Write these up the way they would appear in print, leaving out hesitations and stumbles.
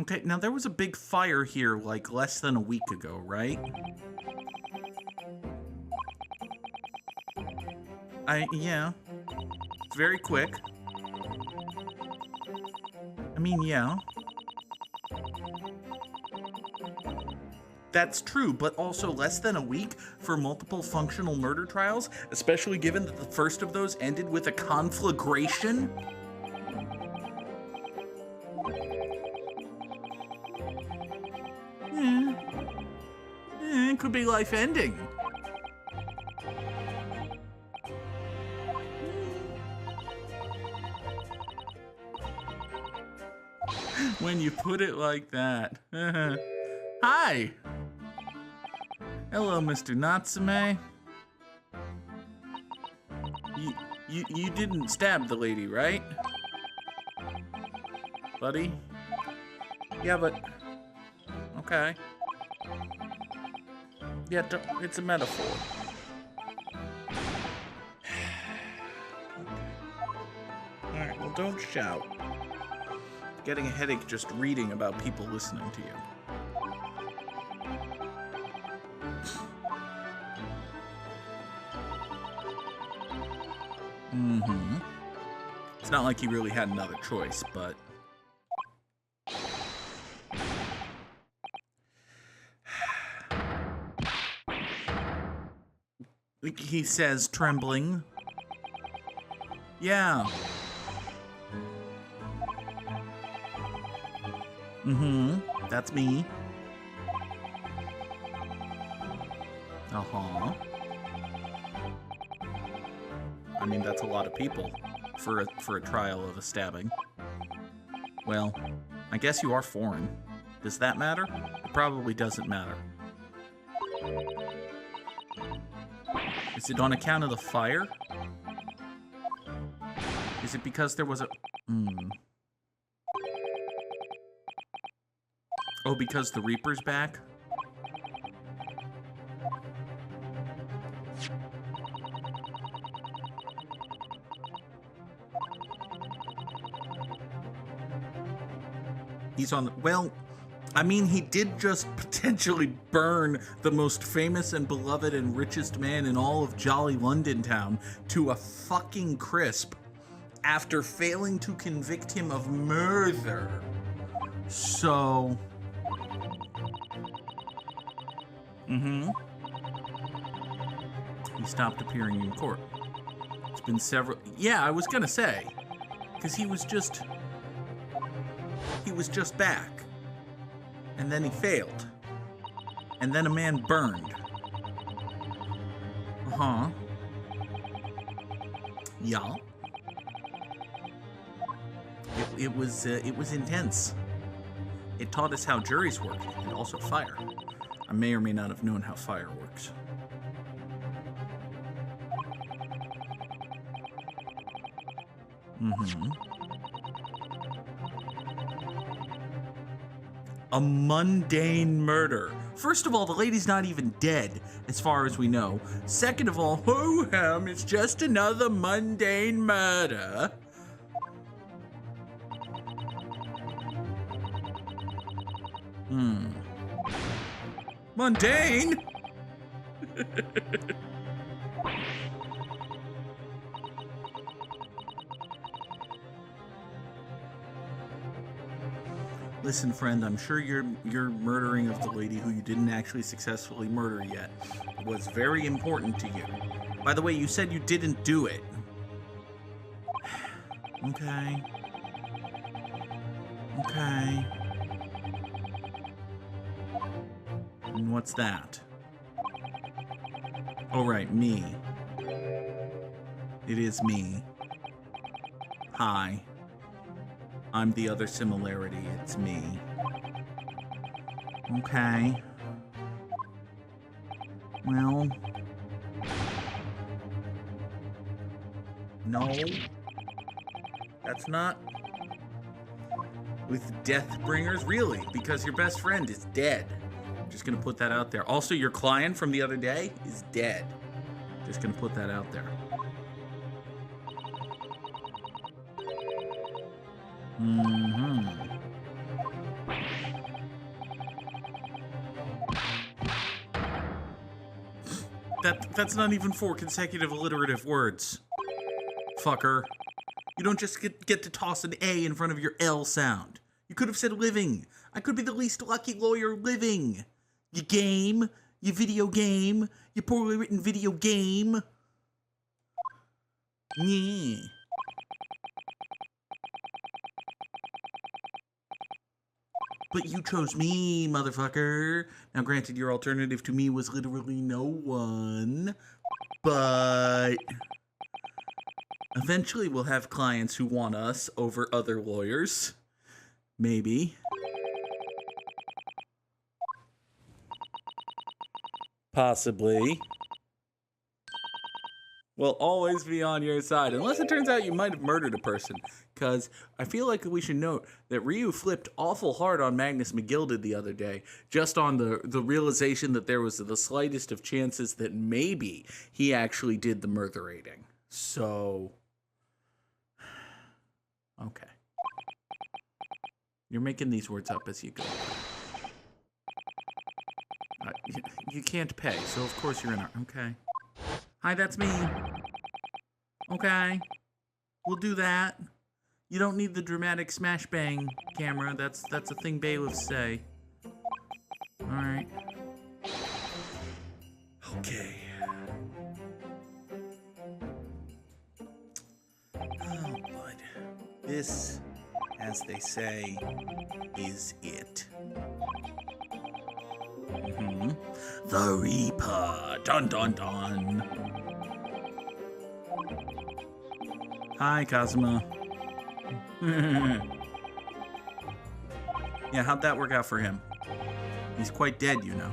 Okay, now there was a big fire here like less than a week ago, right? Yeah. It's very quick. I mean, yeah. That's true, but also less than a week for multiple functional murder trials, especially given that the first of those ended with a conflagration? It could be life-ending. When you put it like that. Hi! Hello, Mr. Natsume. You didn't stab the lady, right? Buddy? Yeah, but... Okay. Yeah, it's a metaphor. Alright, well, don't shout. Getting a headache just reading about people listening to you. It's not like he really had another choice, but... He says, trembling. Yeah. That's me. Uh-huh. I mean, that's a lot of people for a trial of a stabbing. Well, I guess you are foreign. Does that matter? It probably doesn't matter. Is it on account of the fire? Is it because there was a... Oh, because the Reaper's back? He's on the... Well, I mean, he did just potentially burn the most famous and beloved and richest man in all of jolly London town to a fucking crisp after failing to convict him of murder. So... He stopped appearing in court. It's been several... Yeah, I was gonna say. Because he was just back. And then he failed. And then a man burned. Uh-huh. Yeah. It was intense. It taught us how juries work, and also fire. I may or may not have known how fire works. A mundane murder. First of all, the lady's not even dead, as far as we know. Second of all, ho-hum, it's just another mundane murder. Mundane? Listen, friend, I'm sure your murdering of the lady who you didn't actually successfully murder yet was very important to you. By the way, you said you didn't do it. Okay. Okay. And what's that? Oh, right, me. It is me. Hi. I'm the other similarity. It's me. Okay. Well. No. That's not... With Deathbringers? Really? Because your best friend is dead. I'm just gonna put that out there. Also, your client from the other day is dead. Just gonna put that out there. That's not even 4 consecutive alliterative words. Fucker. You don't just get to toss an A in front of your L sound. You could have said living. I could be the least lucky lawyer living. You game. You video game. You poorly written video game. Yeah. But you chose me, motherfucker. Now, granted, your alternative to me was literally no one. But eventually we'll have clients who want us over other lawyers. Maybe. Possibly. We'll always be on your side, unless it turns out you might have murdered a person. Because I feel like we should note that Ryu flipped awful hard on Magnus McGilded the other day, just on the realization that there was the slightest of chances that maybe he actually did the murderating. So, okay. You're making these words up as you go. You can't pay, so of course you're in our... Okay. Hi, that's me. Okay. We'll do that. You don't need the dramatic smash bang camera. That's a thing bailiffs say. Alright. Okay. Oh, bud. This, as they say, is it. The Reaper. Dun dun dun. Hi, Kazuma. Yeah, how'd that work out for him? He's quite dead, you know.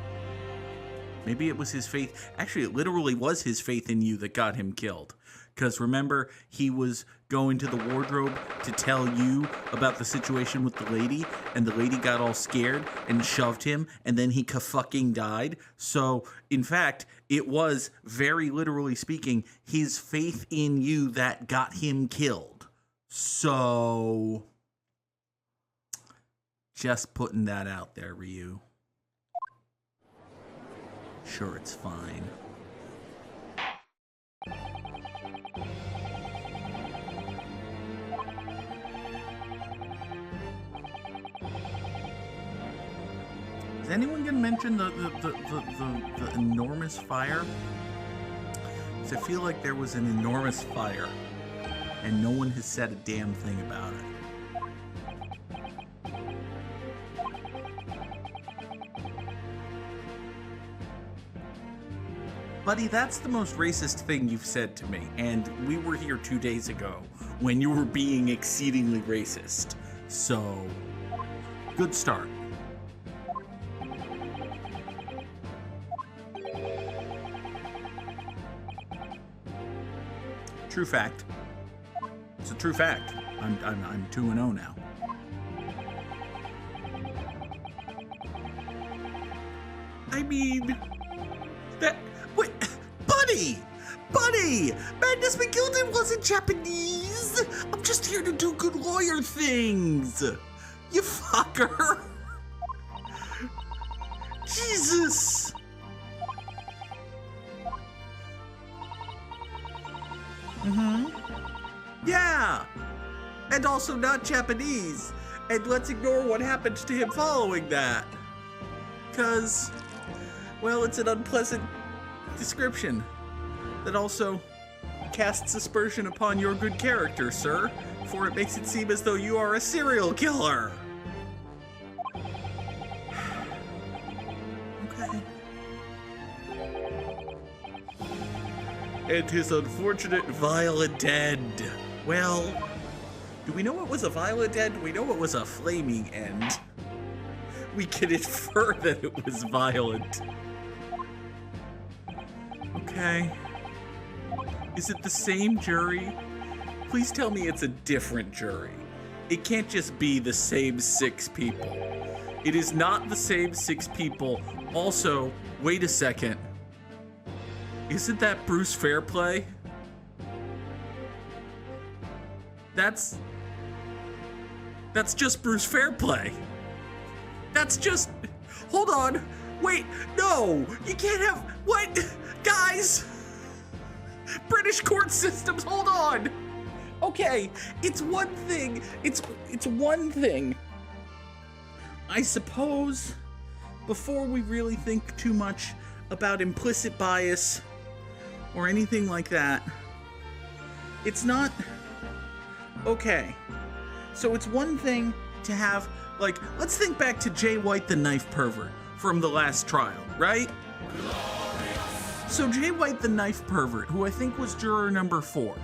Maybe it was his faith. Actually, it literally was his faith in you that got him killed. Because remember, he was going to the wardrobe to tell you about the situation with the lady, and the lady got all scared and shoved him, and then he fucking died. So, in fact, it was, very literally speaking, his faith in you that got him killed. So, just putting that out there, Ryu. Sure, it's fine. Is anyone gonna mention the enormous fire? Because I feel like there was an enormous fire, and no one has said a damn thing about it. Buddy, that's the most racist thing you've said to me, and we were here 2 days ago when you were being exceedingly racist. So, good start. True fact. It's a true fact. I'm 2-0 now. I mean, that... Wait, buddy! Buddy! Magnus McGilded wasn't Japanese! I'm just here to do good lawyer things! You fucker! Jesus! Yeah! And also not Japanese. And let's ignore what happened to him following that. 'Cause, well, it's an unpleasant description that also casts aspersion upon your good character, sir, for it makes it seem as though you are a serial killer. Okay. And his unfortunate violent end. Well, do we know it was a violent end? We know it was a flaming end. We can infer that it was violent. Okay. Is it the same jury? Please tell me it's a different jury. It can't just be the same 6 people. It is not the same 6 people. Also, wait a second. Isn't that Bruce Fairplay? That's just Bruce Fairplay. That's just... Hold on. Wait, no! You can't have... What? Guys! British court systems, hold on! Okay, it's one thing. It's one thing. I suppose, before we really think too much about implicit bias or anything like that, it's not... Okay, so it's one thing to have, like, let's think back to Jay White the knife pervert from the last trial, right? So Jay White the knife pervert, who I think was juror number 4,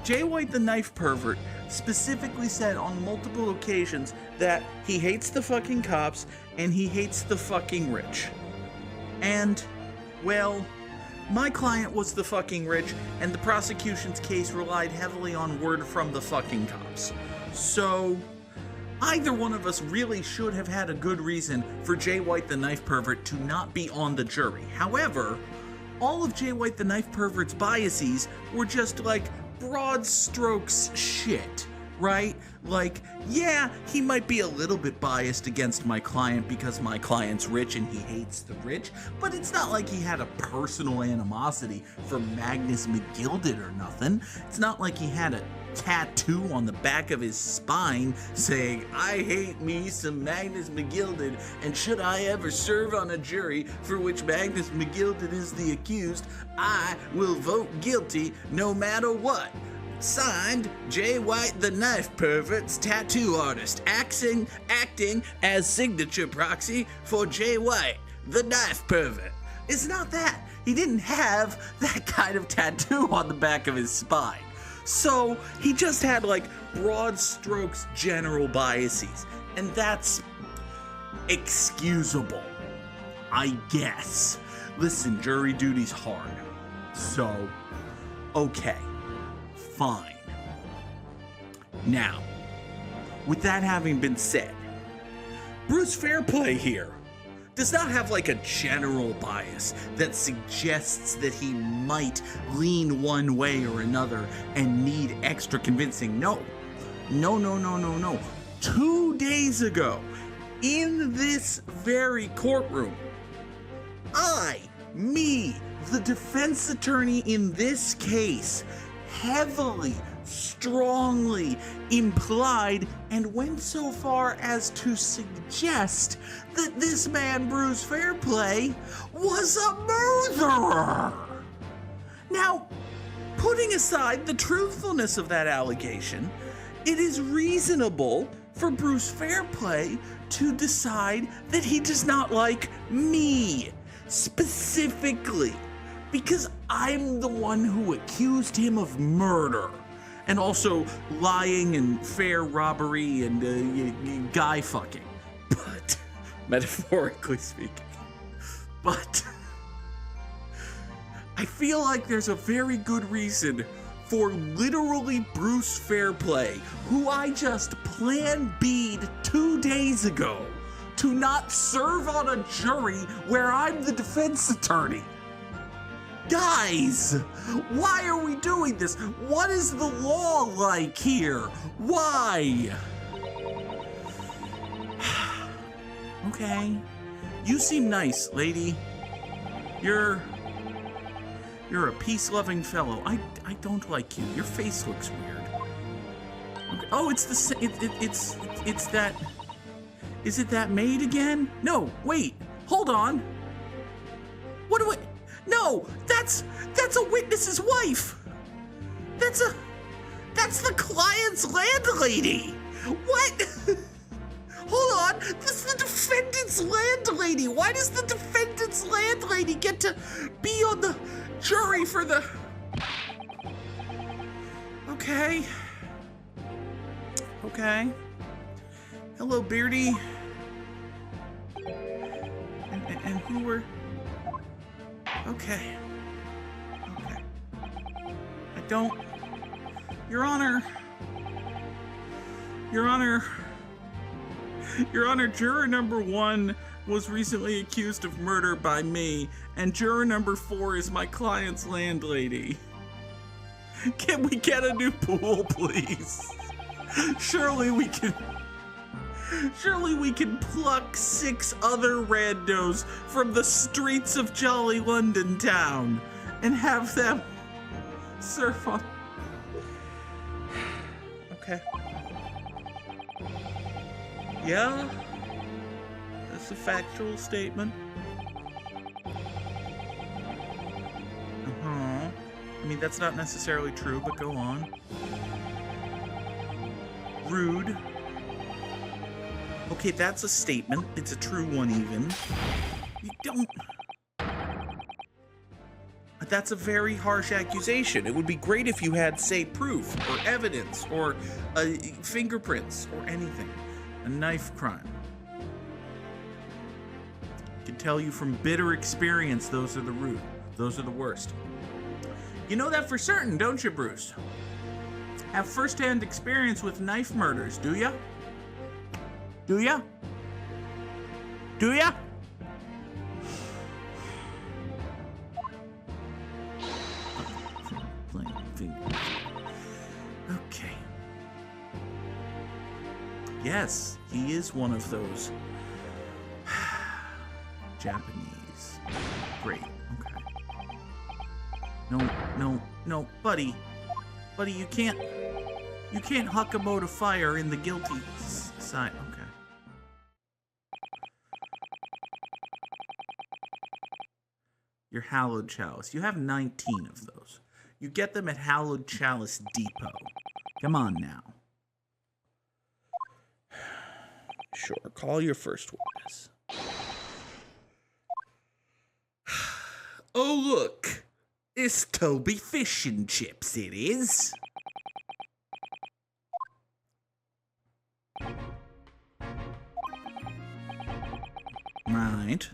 Jay White the knife pervert specifically said on multiple occasions that he hates the fucking cops and he hates the fucking rich. And, well, my client was the fucking rich, and the prosecution's case relied heavily on word from the fucking cops. So, either one of us really should have had a good reason for Jay White the knife pervert to not be on the jury. However, all of Jay White the knife pervert's biases were just like broad strokes shit, right? Like, yeah, he might be a little bit biased against my client because my client's rich and he hates the rich, but it's not like he had a personal animosity for Magnus McGilded or nothing. It's not like he had a tattoo on the back of his spine saying, I hate me some Magnus McGilded, and should I ever serve on a jury for which Magnus McGilded is the accused, I will vote guilty no matter what. Signed, Jay White the knife pervert's tattoo artist, acting as signature proxy for Jay White the knife pervert. It's not that. He didn't have that kind of tattoo on the back of his spine. So he just had like broad strokes general biases, and that's excusable, I guess. Listen, jury duty's hard, so okay, fine. Now, with that having been said, Bruce Fairplay here does not have like a general bias that suggests that he might lean one way or another and need extra convincing. No. 2 days ago, in this very courtroom, the defense attorney in this case, heavily, strongly implied and went so far as to suggest that this man, Bruce Fairplay, was a murderer. Now, putting aside the truthfulness of that allegation, it is reasonable for Bruce Fairplay to decide that he does not like me, specifically, because I'm the one who accused him of murder. And also lying and fair robbery and guy fucking. But, metaphorically speaking. But, I feel like there's a very good reason for literally Bruce Fairplay, who I just plan B'd 2 days ago, to not serve on a jury where I'm the defense attorney. Guys, why are we doing this? What is the law like here? Why? Okay. You seem nice, lady. You're a peace-loving fellow. I don't like you. Your face looks weird. Okay. Oh, it's that. Is it that maid again? No, wait. Hold on. What do I? No, that's a witness's wife. That's the client's landlady. What? Hold on, this is the defendant's landlady. Why does the defendant's landlady get to be on the jury for the... Okay. Hello, Beardy. And who were... Okay. I don't... Your Honor, juror number 1 was recently accused of murder by me, and juror number 4 is my client's landlady. Can we get a new pool, please? Surely we can... Surely we can pluck 6 other randos from the streets of jolly London town and have them surf on. Okay. Yeah, that's a factual statement. I mean, that's not necessarily true, but go on. Rude. Okay, that's a statement. It's a true one, even. You don't... But that's a very harsh accusation. It would be great if you had, say, proof, or evidence, or fingerprints, or anything. A knife crime. I can tell you from bitter experience, those are the rude. Those are the worst. You know that for certain, don't you, Bruce? Have first-hand experience with knife murders, do ya? Do ya? Do ya? Okay. Yes, he is one of those Japanese. Great. Okay. No, buddy. Buddy, you can't huck a boat of fire in the guilty side. Okay. Your Hallowed Chalice. You have 19 of those. You get them at Hallowed Chalice Depot. Come on now. Sure, call your first witness. Oh, look. It's Toby Fish and Chips, it is. Right.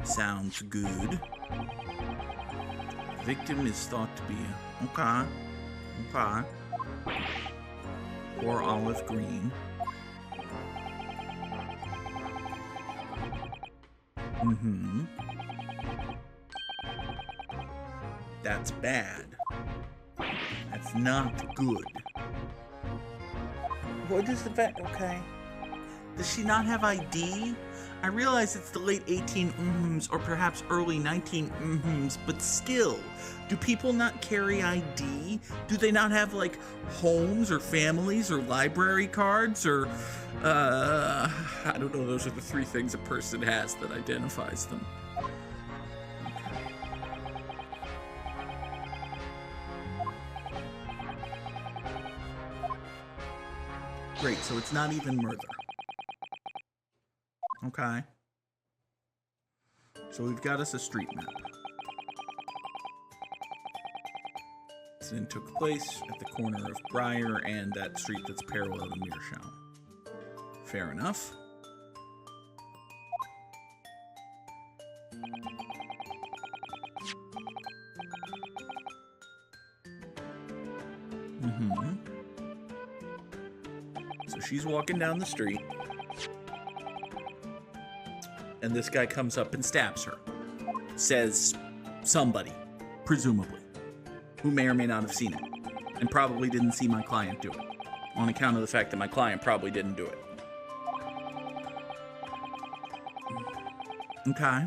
Sounds good. Victim is thought to be okay. Or olive green. That's bad. That's not good. What is the fact? Okay. Does she not have ID? I realize it's the late 18 or perhaps early 19 but still, do people not carry ID? Do they not have, like, homes or families or library cards or, I don't know, those are the 3 things a person has that identifies them. Great, so it's not even murder. Okay. So we've got us a street map. Incident took place at the corner of Briar and that street that's parallel to Meerschaum. Fair enough. So she's walking down the street. And this guy comes up and stabs her. Says somebody, presumably, who may or may not have seen it, and probably didn't see my client do it, on account of the fact that my client probably didn't do it. Okay.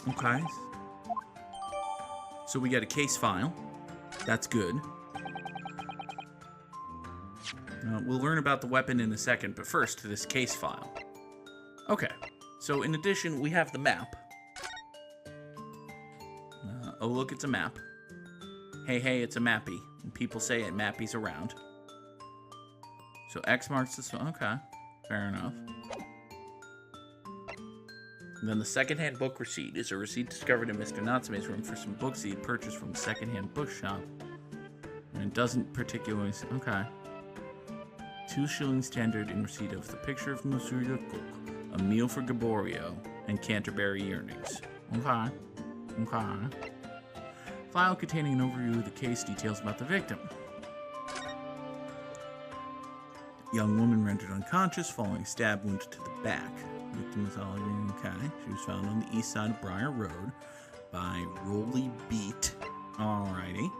Okay. So we get a case file. That's good. We'll learn about the weapon in a second, but first, this case file. Okay, so in addition, we have the map. Oh, look, it's a map. Hey, it's a mappy. And people say it, mappy's around. So X marks this one. Okay, fair enough. And then the secondhand book receipt is a receipt discovered in Mr. Natsume's room for some books he had purchased from a secondhand bookshop. And it doesn't particularly... Okay. 2 shillings tendered in receipt of the picture of Monsieur de Cook, a meal for Gaborio, and Canterbury earrings. Okay. File containing an overview of the case, details about the victim. Young woman rendered unconscious following a stab wound to the back. Victim is all okay. She was found on the east side of Briar Road by Rolly Beat. Alrighty.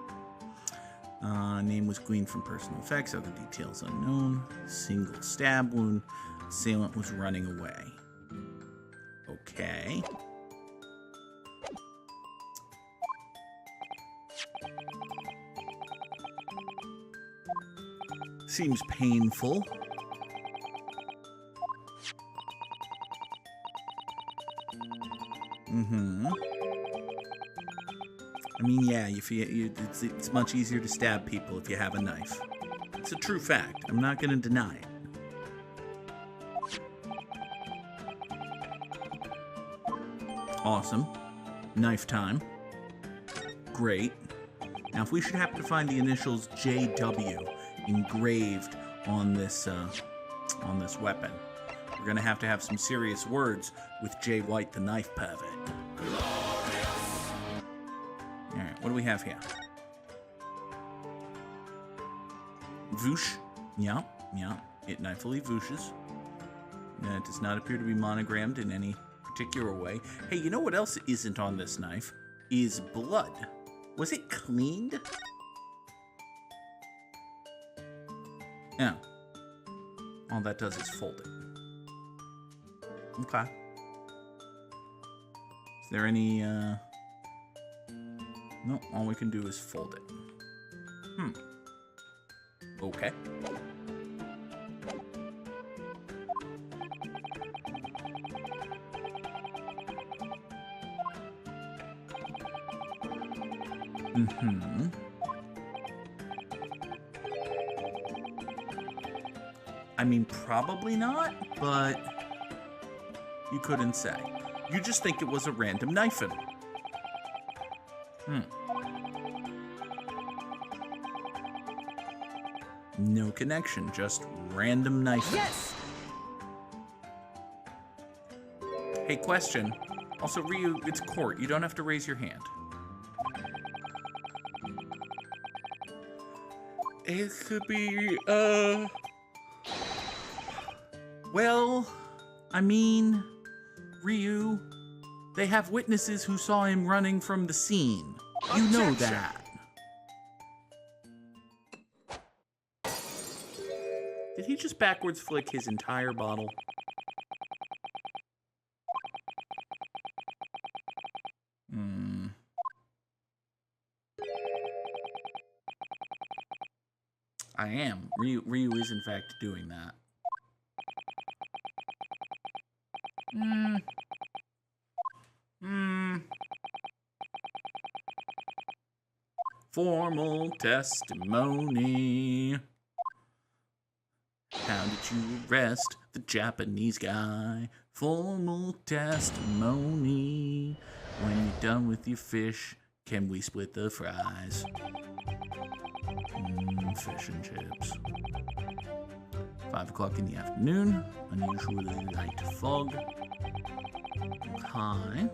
Name was gleaned from personal effects. Other details unknown. Single stab wound. Assailant was running away. Okay. Seems painful. I mean, yeah, it's much easier to stab people if you have a knife. It's a true fact. I'm not going to deny it. Awesome. Knife time. Great. Now, if we should happen to find the initials JW engraved on this weapon, we're going to have some serious words with Jay White, the knife pervert. Alright, what do we have here? Voosh. Yeah. It knifily vooshes. It does not appear to be monogrammed in any particular way. Hey, you know what else isn't on this knife? Is blood. Was it cleaned? Yeah. All that does is fold it. Okay. Is there any, No, all we can do is fold it. Okay. I mean, probably not, but you couldn't say. You just think it was a random knifing. No connection, just random knifing. Yes! Hey, question. Also, Ryu, it's court. You don't have to raise your hand. It could be, well, I mean, Ryu, they have witnesses who saw him running from the scene. You know that. Did he just backwards flick his entire bottle? I am. Ryu is in fact doing that. Formal testimony. How did you arrest the Japanese guy? Formal testimony. When you're done with your fish, can we split the fries? Fish and chips. 5 o'clock in the afternoon. Unusually light fog. High.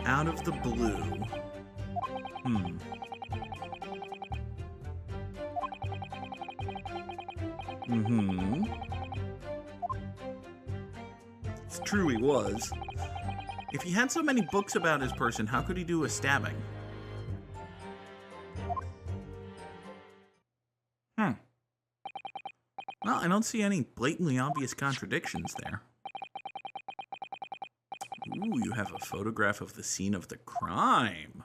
Out of the blue. It's true he was. If he had so many books about his person, how could he do a stabbing? Well, I don't see any blatantly obvious contradictions there. Ooh, you have a photograph of the scene of the crime.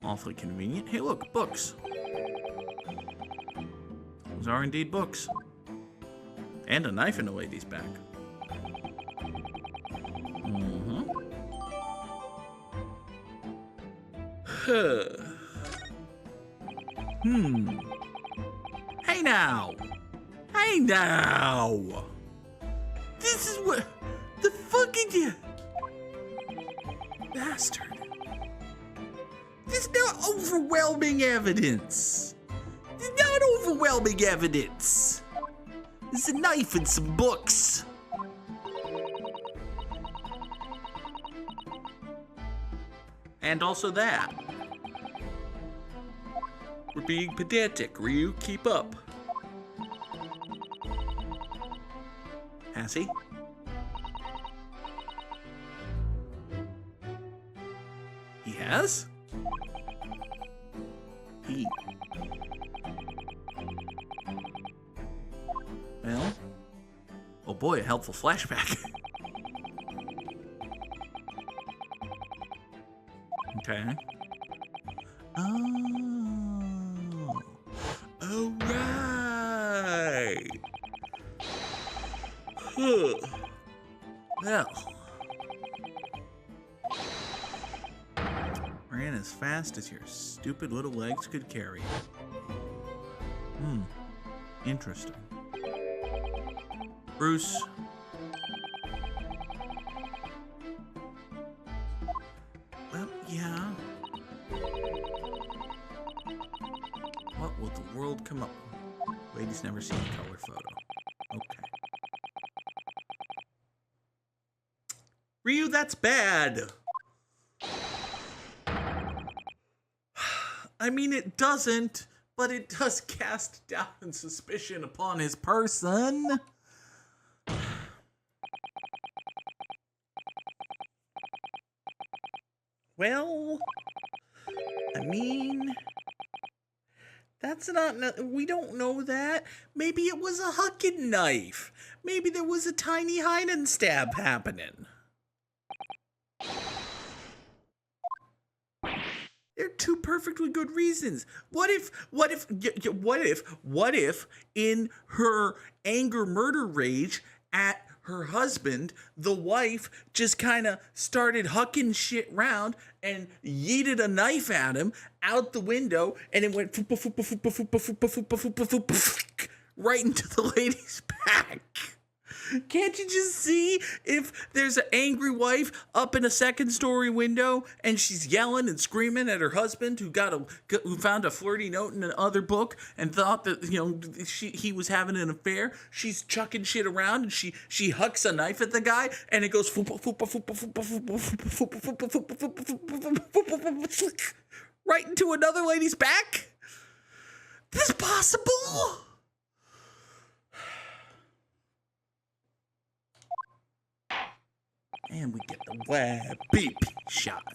Awfully convenient. Hey, look, books. Those are indeed books. And a knife in a lady's back. Hey now! Hey now! This is what... The fucking... Bastard. There's not overwhelming evidence. There's not overwhelming evidence. There's a knife and some books. And also that. We're being pedantic, Ryu. Keep up. sassy. He has? Well, oh boy, a helpful flashback. Okay. Oh. Oh, right. Well. Ran as fast as your stupid little legs could carry. Interesting. Bruce. Well, yeah. What will the world come up with? Lady's never seen a color photo. Okay. Ryu, that's bad. I mean, it doesn't, but it does cast doubt and suspicion upon his person. Well, I mean, that's not, we don't know that. Maybe it was a hucking knife. Maybe there was a tiny hide and stab happening. They're two perfectly good reasons. What if in her anger murder rage at her husband, the wife just kind of started hucking shit round and yeeted a knife at him out the window, and it went right into the lady's back. Can't you just see if there's an angry wife up in a second-story window and she's yelling and screaming at her husband who found a flirty note in another book and thought that he was having an affair? She's chucking shit around and she hucks a knife at the guy and it goes right into another lady's back. This is possible. And we get the web beep shot.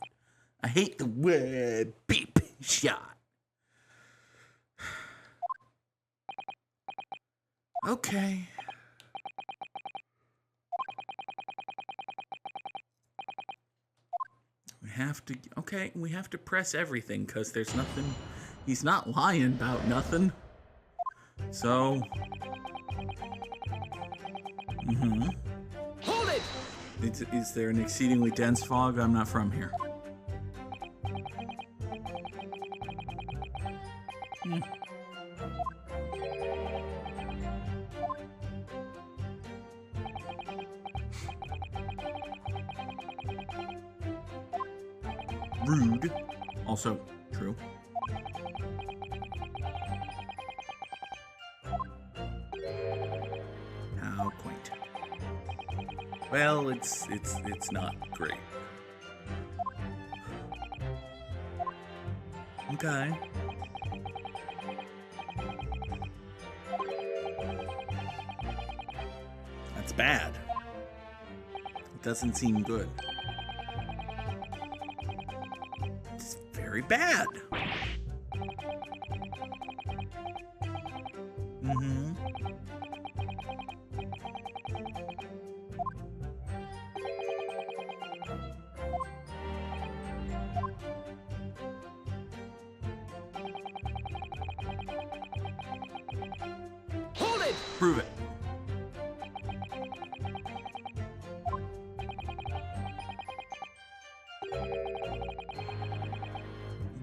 I hate the web beep shot. Okay. We have to press everything because there's nothing. He's not lying about nothing. So. Hold it! Is there an exceedingly dense fog? I'm not from here. Rude. Also true. How quaint. Well, it's not great. Okay. That's bad. It doesn't seem good. It's very bad. Hold it! Prove it.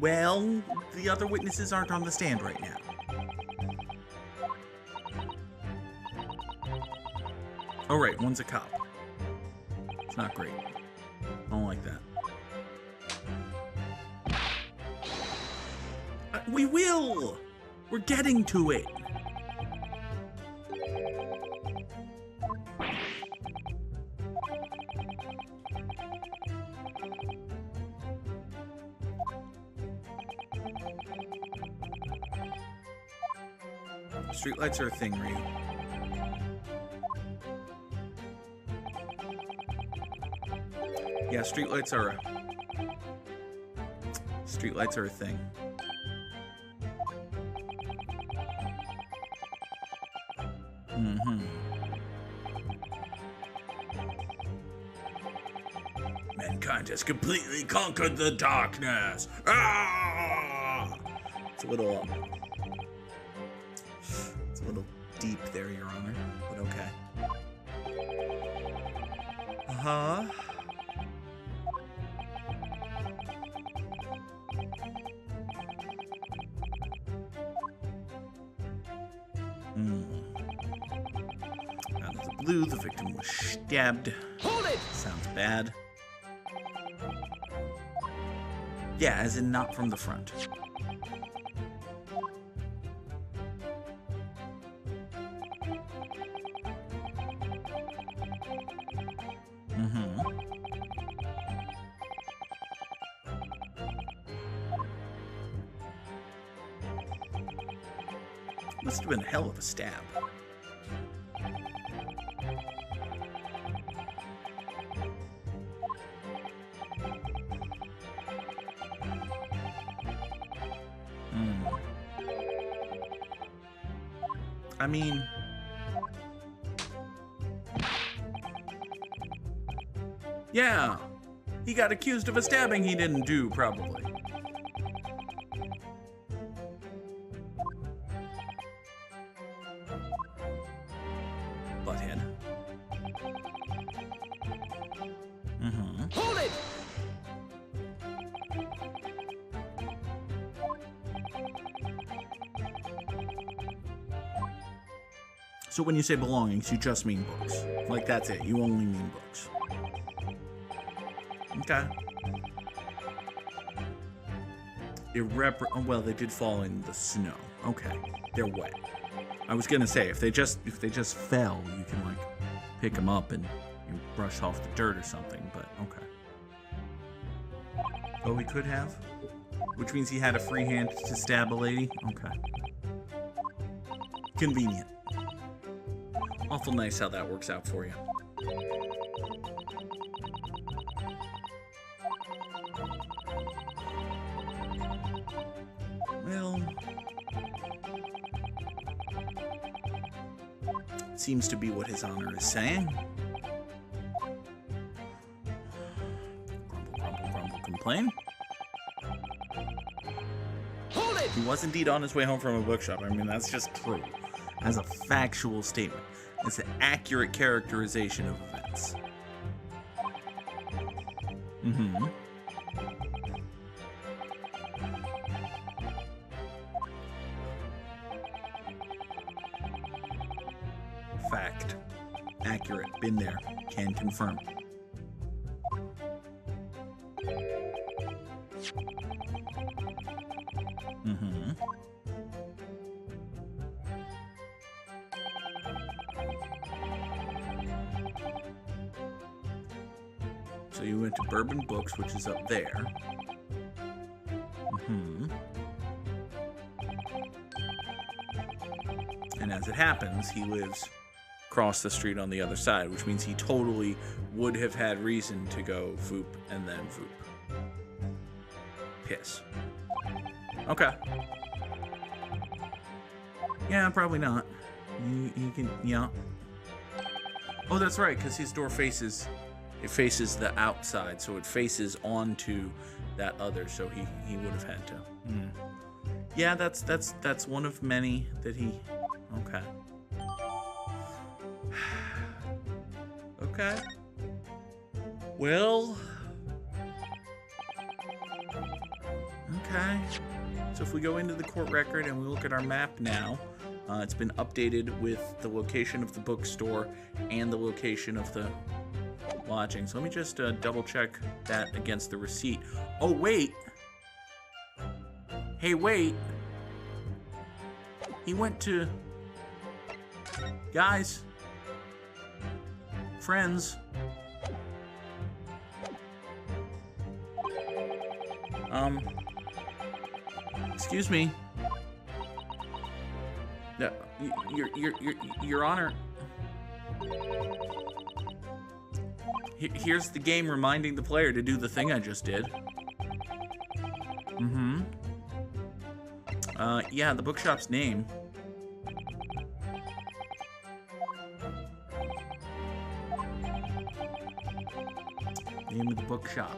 Well, the other witnesses aren't on the stand right now. Oh, right, one's a cop. It's not great. I don't like that. We will! We're getting to it. Streetlights are a thing, Ryu. Yeah, streetlights are a thing. Mm-hmm. Mankind has completely conquered the darkness. Ah! It's a little deep there, Your Honor, but okay. Uh-huh. Out of the blue, the victim was stabbed. Hold it! Sounds bad. Yeah, as in not from the front. Mm-hmm. Must have been a hell of a stab. I mean, yeah, he got accused of a stabbing he didn't do, probably. Butthead. Mm-hmm. Hold it! So when you say belongings, you just mean books. Like, that's it. You only mean books. Okay. Well, they did fall in the snow. Okay. They're wet. I was gonna say, if they just fell, you can, like, pick them up and brush off the dirt or something, but okay. Oh, he could have? Which means he had a free hand to stab a lady? Okay. Convenient. Awful nice how that works out for you. Well, seems to be what His Honor is saying. Grumble, grumble, grumble, complain. Hold it! He was indeed on his way home from a bookshop. I mean, that's just true. As a factual statement. It's an accurate characterization of events. Mm-hmm. Fact. Accurate. Been there. Can confirm. Mm-hmm. So you went to Bourbon Books, which is up there. Mm-hmm. And as it happens, he lives across the street on the other side, which means he totally would have had reason to go Voop and then Voop. Piss. Okay. Yeah, probably not. You can, yeah. Oh, that's right, because his door faces... It faces the outside, so it faces onto that other, so he would have had to. Mm. Yeah, that's one of many that he... Okay. Okay. Well... Okay. So if we go into the court record and we look at our map now, it's been updated with the location of the bookstore and the location of the lodging. So let me just double check that against the receipt. Oh, wait. Hey, wait. He went to... Guys. Friends. Excuse me. No, Your Honor. Here's the game reminding the player to do the thing I just did. Yeah, the bookshop's name. Name of the bookshop.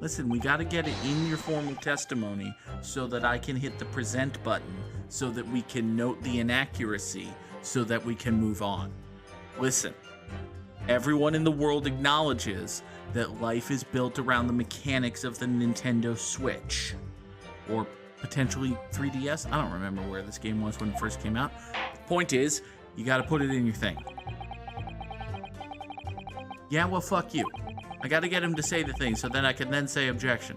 Listen, we gotta get it in your formal testimony so that I can hit the present button so that we can note the inaccuracy so that we can move on. Listen, everyone in the world acknowledges that life is built around the mechanics of the Nintendo Switch. Or potentially 3DS? I don't remember where this game was when it first came out. Point is, you gotta put it in your thing. Yeah, well, fuck you. I gotta get him to say the thing so then I can then say objection.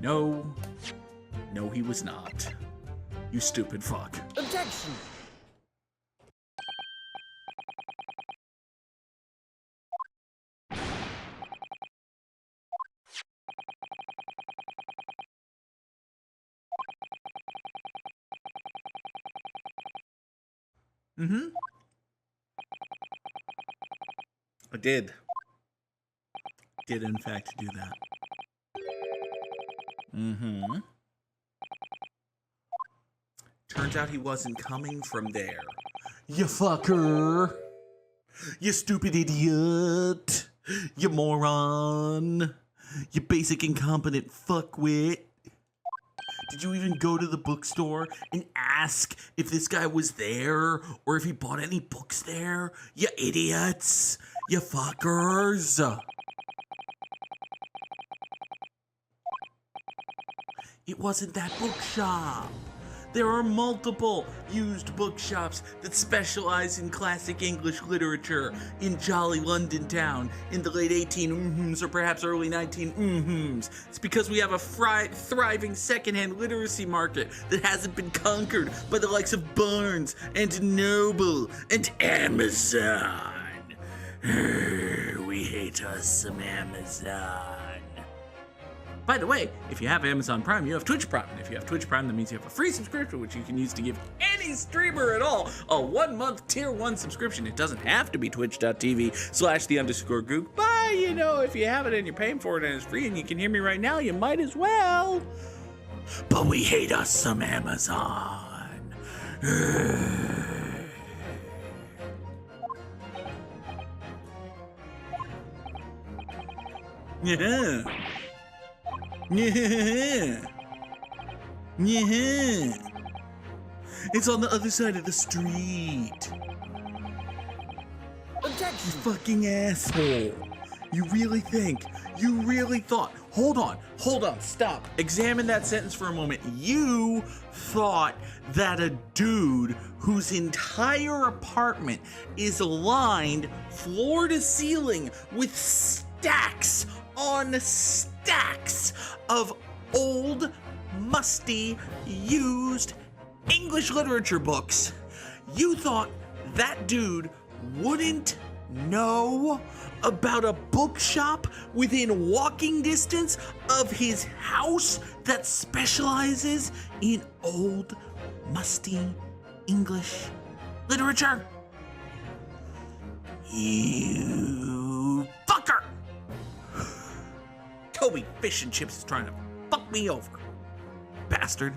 No. No, he was not. You stupid fuck. Objection! I did. Did in fact do that. Turns out he wasn't coming from there. You fucker! You stupid idiot! You moron! You basic incompetent fuckwit! Did you even go to the bookstore and ask if this guy was there or if he bought any books there? You idiots! You fuckers! It wasn't that bookshop. There are multiple used bookshops that specialize in classic English literature in jolly London town in the late 1800s or perhaps early 1900s. It's because we have a thriving secondhand literacy market that hasn't been conquered by the likes of Barnes and Noble and Amazon. We hate us some Amazon. By the way, if you have Amazon Prime, you have Twitch Prime. And if you have Twitch Prime, that means you have a free subscription, which you can use to give any streamer at all a 1-month tier 1 subscription. It doesn't have to be twitch.tv/the_gook. But, you know, if you have it and you're paying for it and it's free and you can hear me right now, you might as well. But we hate us some Amazon. Yeah. Yeah. Yeah. It's on the other side of the street. Objection! You fucking asshole. You really thought, hold on, stop. Examine that sentence for a moment. You thought that a dude whose entire apartment is lined floor to ceiling with stacks on stacks of old, musty, used English literature books. You thought that dude wouldn't know about a bookshop within walking distance of his house that specializes in old, musty English literature? You fucker! Toby Fish and Chips is trying to fuck me over. Bastard.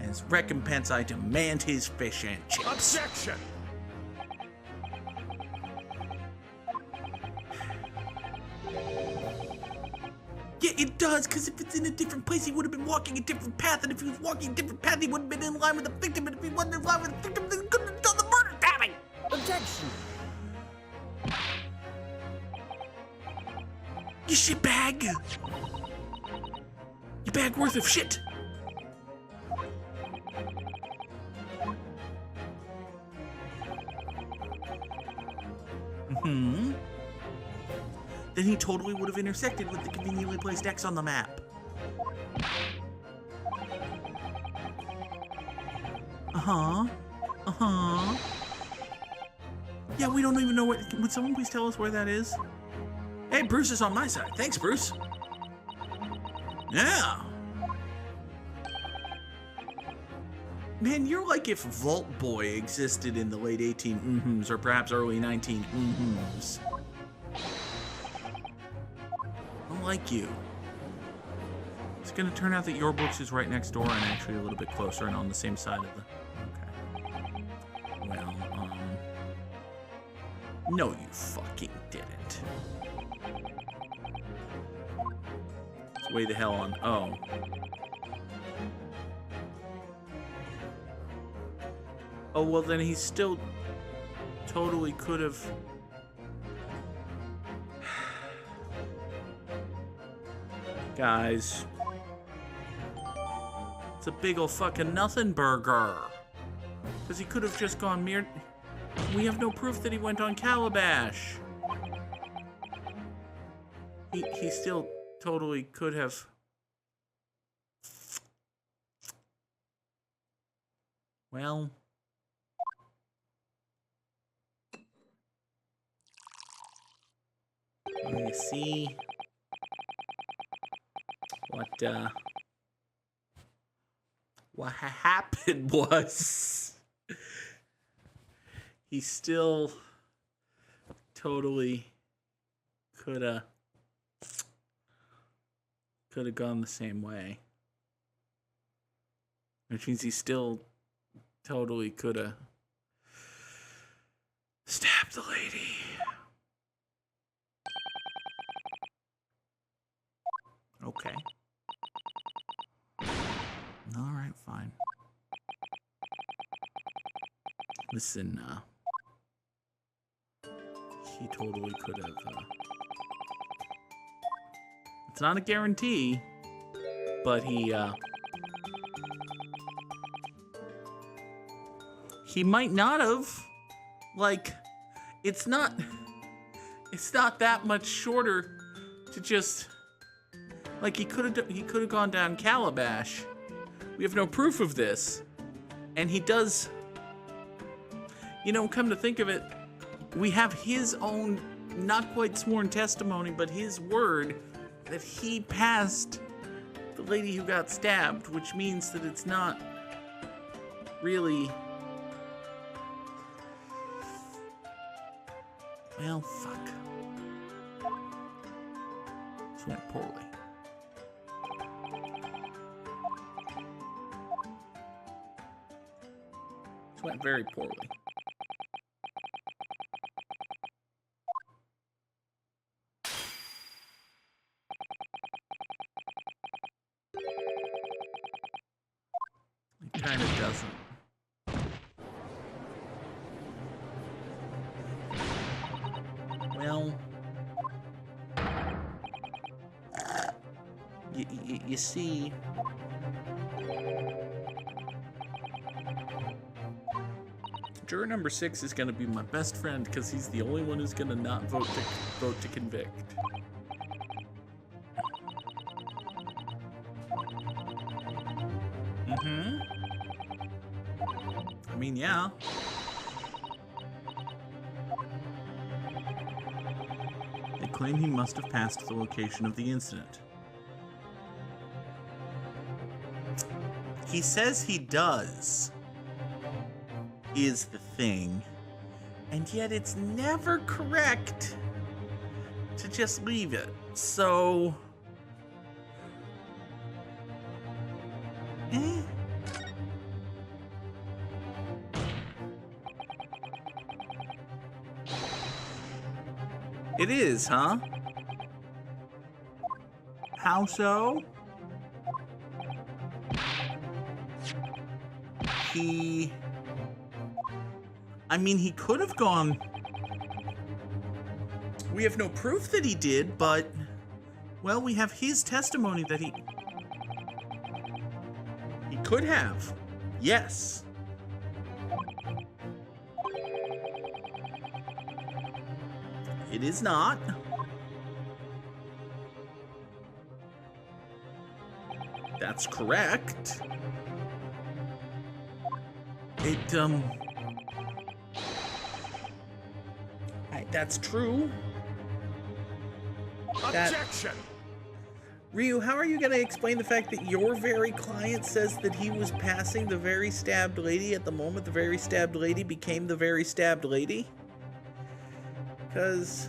As recompense, I demand his fish and chips. Objection! Yeah, it does, because if it's in a different place, he would have been walking a different path, and if he was walking a different path, he wouldn't have been in line with the victim, and if he wasn't in line with the victim, then he couldn't have done the murder, damn it! Objection! You shitbag! You bag worth of shit! Then he totally would have intersected with the conveniently placed X on the map. Yeah, we don't even know what... Would someone please tell us where that is? Hey, Bruce is on my side. Thanks, Bruce. Yeah. Man, you're like if Vault Boy existed in the late 18 or perhaps early 19 I'm like you. It's gonna turn out that your books is right next door and actually a little bit closer and on the same side of the... Okay. Well, no, you fucking didn't. It's way the hell on... Oh. Oh, well, then he still totally could have... Guys. It's a big ol' fucking nothing burger. Because he could have just gone mere... We have no proof that he went on Calabash. He still totally could have... Well... Let me see what happened was he still totally could have gone the same way, which means he still totally could have stabbed the lady. Okay. All right, fine. Listen, he totally could have, it's not a guarantee, but he might not have, like, it's not that much shorter to just... Like, he could have gone down Calabash. We have no proof of this. And he does... You know, come to think of it, we have his own, not quite sworn testimony, but his word that he passed the lady who got stabbed, which means that it's not really... Well, fuck. This went poorly. Went very poorly. It kind of doesn't. Well, you see... Juror number 6 is going to be my best friend because he's the only one who's going to not vote to convict. I mean, yeah. They claim he must have passed the location of the incident. He says he does. Is the thing, and yet it's never correct to just leave it. So, It is, huh? How so? I mean, he could have gone... We have no proof that he did, but... Well, we have his testimony that he... He could have. Yes. It is not. That's correct. That's true. Objection! Ryu, how are you going to explain the fact that your very client says that he was passing the very stabbed lady at the moment the very stabbed lady became the very stabbed lady? Because...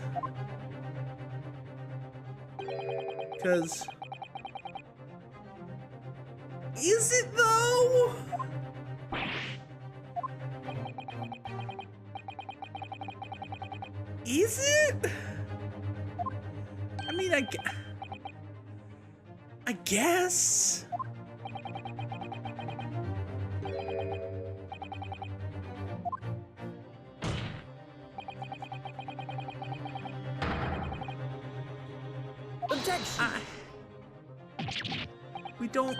Is it though? Is it? I mean, I guess. Objection! We don't...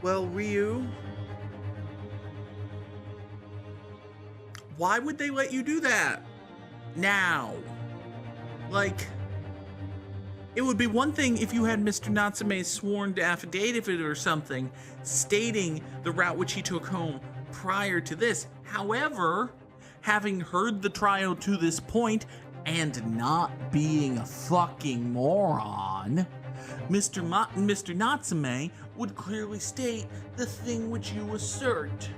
Well, Ryu, why would they let you do that now? Like, it would be one thing if you had Mr. Natsume's sworn affidavit or something stating the route which he took home prior to this. However, having heard the trial to this point and not being a fucking moron, Mr. Natsume would clearly state the thing which you assert.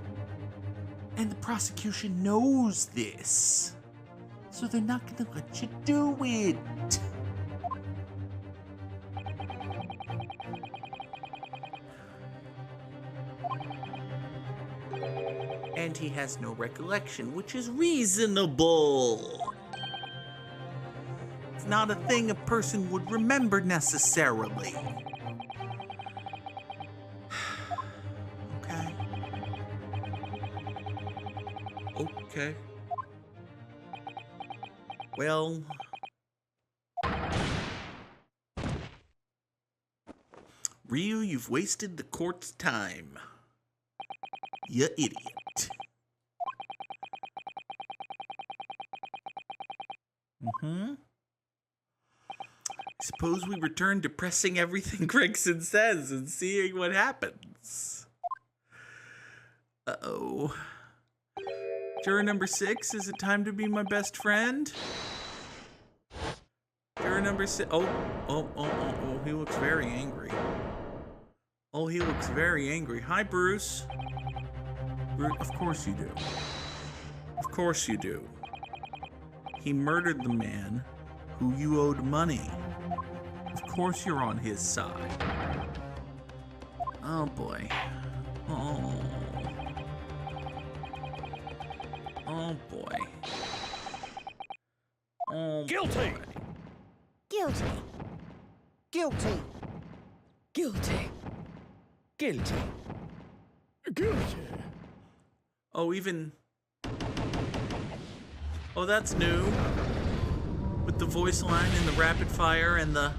And the prosecution knows this. So they're not gonna let you do it. And he has no recollection, which is reasonable. It's not a thing a person would remember necessarily. Okay. Well... Ryu, you've wasted the court's time. You idiot. Suppose we return to pressing everything Gregson says and seeing what happens. Uh-oh. Juror number 6, is it time to be my best friend? Juror number 6. Oh, he looks very angry. Oh, he looks very angry. Hi, Bruce. Of course you do. Of course you do. He murdered the man who you owed money. Of course you're on his side. Oh, boy. Oh. Oh boy. Oh, guilty. Boy. Guilty. Guilty. Guilty. Guilty. Guilty. Oh, even... Oh, that's new. With the voice line and the rapid fire and the...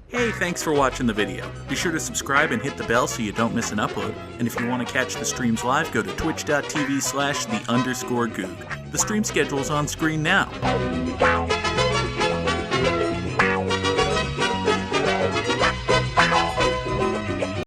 Hey, thanks for watching the video. Be sure to subscribe and hit the bell so you don't miss an upload. And if you want to catch the streams live, go to twitch.tv/the_Goog. The stream schedule is on screen now.